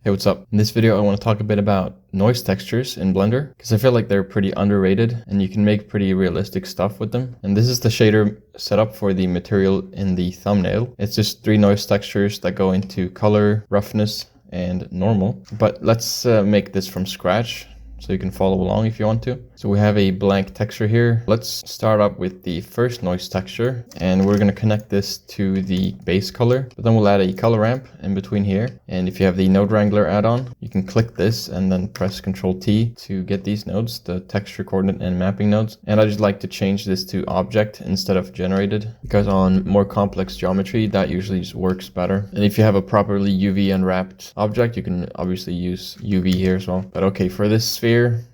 Hey, what's up? In this video, I want to talk a bit about noise textures in Blender because I feel like they're pretty underrated and you can make pretty realistic stuff with them. And this is the shader setup for the material in the thumbnail. It's just 3 noise textures that go into color, roughness, and normal. But let's make this from scratch so you can follow along if you want to. So we have a blank texture here. Let's start up with the first noise texture and we're going to connect this to the base color, but then we'll add a color ramp in between here. And if you have the node wrangler add-on, you can click this and then press Ctrl T to get these nodes, the texture coordinate and mapping nodes. And I just like to change this to object instead of generated because on more complex geometry that usually just works better. And if you have a properly UV unwrapped object, you can obviously use UV here as well. But okay, for this sphere,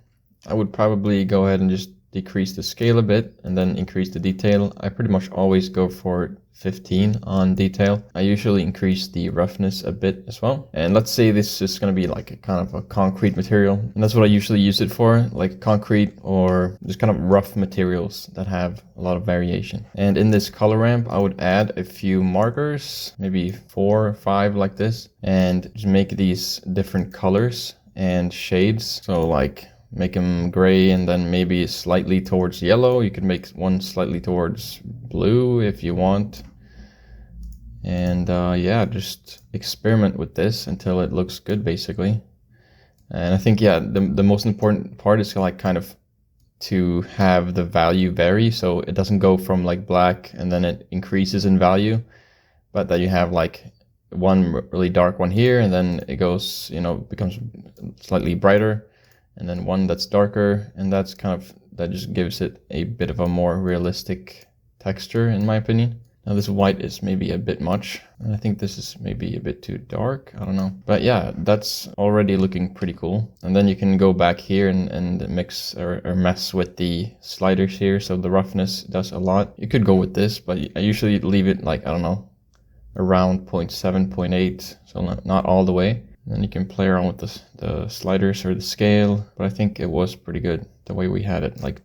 I would probably go ahead and just decrease the scale a bit and then increase the detail. I pretty much always go for 15 on detail. I usually increase the roughness a bit as well. And let's say this is going to be like a kind of a concrete material. And that's what I usually use it for, like concrete or just kind of rough materials that have a lot of variation. And in this color ramp, I would add a few markers, maybe 4 or 5 like this, and just make these different colors and shades. So like make them gray and then maybe slightly towards yellow. You could make one slightly towards blue if you want. And yeah, just experiment with this until it looks good basically. And I think, yeah, the most important part is like kind of to have the value vary. So it doesn't go from like black and then it increases in value, but that you have like one really dark one here and then it goes, you know, becomes slightly brighter, and then one that's darker, and that's kind of, that just gives it a bit of a more realistic texture in my opinion. Now this white is maybe a bit much, and I think this is maybe a bit too dark, I don't know. But yeah, that's already looking pretty cool. And then you can go back here and mix or mess with the sliders here, so the roughness does a lot. You could go with this, but I usually leave it like, I don't know, around 0.7, 0.8, so not all the way. And then you can play around with the sliders or the scale, but I think it was pretty good the way we had it, like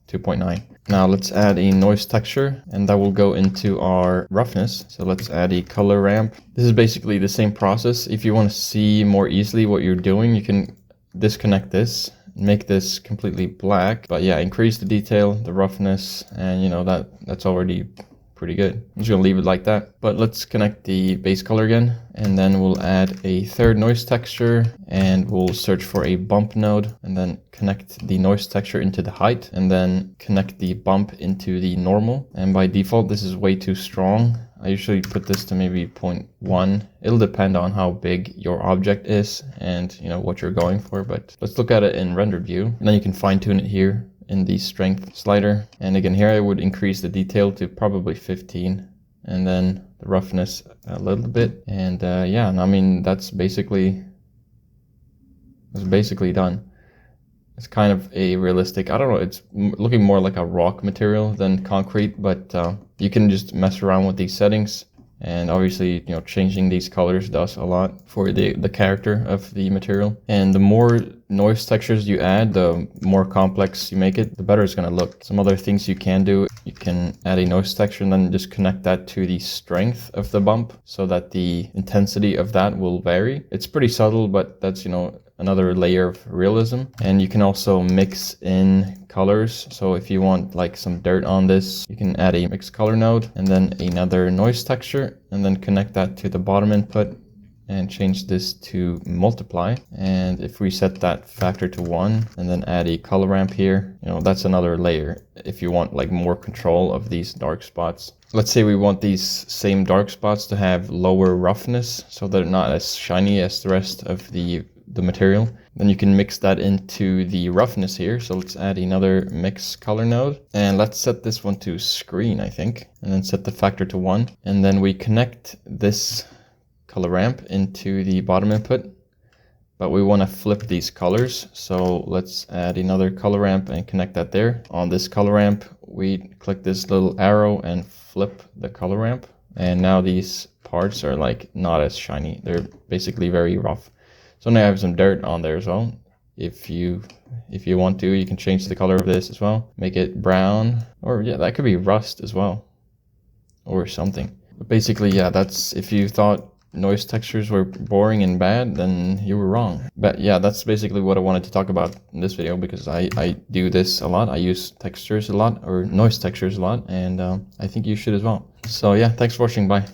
2.9. Now let's add a noise texture, and that will go into our roughness. So let's add a color ramp. This is basically the same process. If you want to see more easily what you're doing, you can disconnect this, make this completely black. But yeah, increase the detail, the roughness, and you know, that's already pretty good. I'm just gonna leave it like that. But let's connect the base color again, and then we'll add a third noise texture, and we'll search for a bump node, and then connect the noise texture into the height, and then connect the bump into the normal. And by default, this is way too strong. I usually put this to maybe 0.1. It'll depend on how big your object is and you know what you're going for, but let's look at it in rendered view, and then you can fine tune it here in the strength slider. And again, here I would increase the detail to probably 15, and then the roughness a little bit. And yeah, I mean, that's basically done. It's kind of a realistic, I don't know, it's looking more like a rock material than concrete, but you can just mess around with these settings. And obviously, you know, changing these colors does a lot for the character of the material. And the more noise textures you add, the more complex you make it, the better it's going to look. Some other things you can do, you can add a noise texture and then just connect that to the strength of the bump so that the intensity of that will vary. It's pretty subtle, but that's, you know, another layer of realism. And you can also mix in colors. So if you want like some dirt on this, you can add a mix color node and then another noise texture, and then connect that to the bottom input and change this to multiply. And if we set that factor to 1 and then add a color ramp here, you know, that's another layer if you want like more control of these dark spots. Let's say we want these same dark spots to have lower roughness so they're not as shiny as the rest of the material. Then you can mix that into the roughness here. So let's add another mix color node, and let's set this one to screen, I think, and then set the factor to 1. And then we connect this color ramp into the bottom input, but we want to flip these colors. So let's add another color ramp and connect that there. On this color ramp, we click this little arrow and flip the color ramp. And now these parts are like not as shiny. They're basically very rough. So now I have some dirt on there as well. If you want to, you can change the color of this as well. Make it brown, or yeah, that could be rust as well, or something. But basically, yeah, that's, if you thought noise textures were boring and bad, then you were wrong. But yeah, that's basically what I wanted to talk about in this video, because I do this a lot. I use textures a lot, or noise textures a lot, and I think you should as well. So yeah, thanks for watching. Bye.